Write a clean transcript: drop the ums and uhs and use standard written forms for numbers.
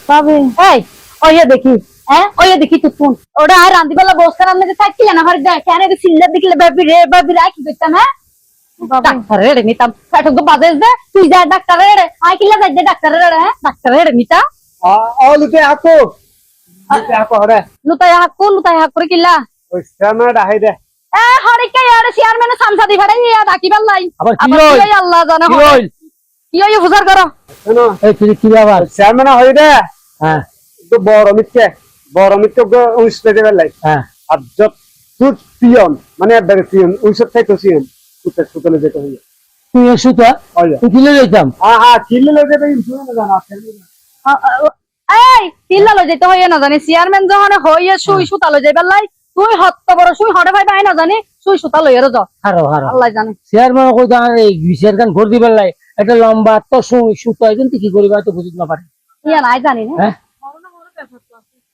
বাবে এই ওইয়া দেখি ওইয়া দেখি তো ফোন ওটা আর রান্দিবেলা বসতে রান্নাতে থাকছিলে না আমার কেন সিল্লার দেখলে বাবি রে কি করতাম ডাক্তারের রে নিতাম কাটক তো বাজে দে তুই যা ডাক্তারের রে আই কিলা যাই দে ডাক্তারের রে ডাক্তারের রে নিতা লুতে আকো হরে লুতাই হাক করে কিলা ওই সামনে ডাহাই দে হরিকা ইয়ার চেয়ারম্যান সামসা দি ভাড়াই ইয়া ডাকি বেলাই আবার কি হইল? কি আল্লাহ জানে কি হইল? কি হইল বুঝার করো শোনো এই তুই কি ব্যাপার সামনে হই দে হ্যাঁ তো বড় মিথ্যে উইসপে দেবে লাই হ্যাঁ আর যত তুই পিয়ন মানে একবারে পিয়ন উইসব থেকে পিয়ন সুতলে যেতে হইয়া তুই এসুত তুই কিলে যাইতাম হ্যাঁ কিল্লে লগে দেই শুনে না জানা এই কিল্লা লই যেতে হইয়া না জানি চেয়ারম্যান যখন হইয়া সুই সুতা লই যাইবার লাই তুই হত্ত বড় সুই হড়ে ভাই পাই না জানি সুই সুতা লইয়া যাও হারো হারো আল্লাহ জানে চেয়ারম্যান কই জান এই বিচার গান ঘর দিবার লাই একটা লম্বা তো সুতা কিন্তু কি করিবা তো বুঝিত না পারে ইয়া নাই জানি না হ্যাঁ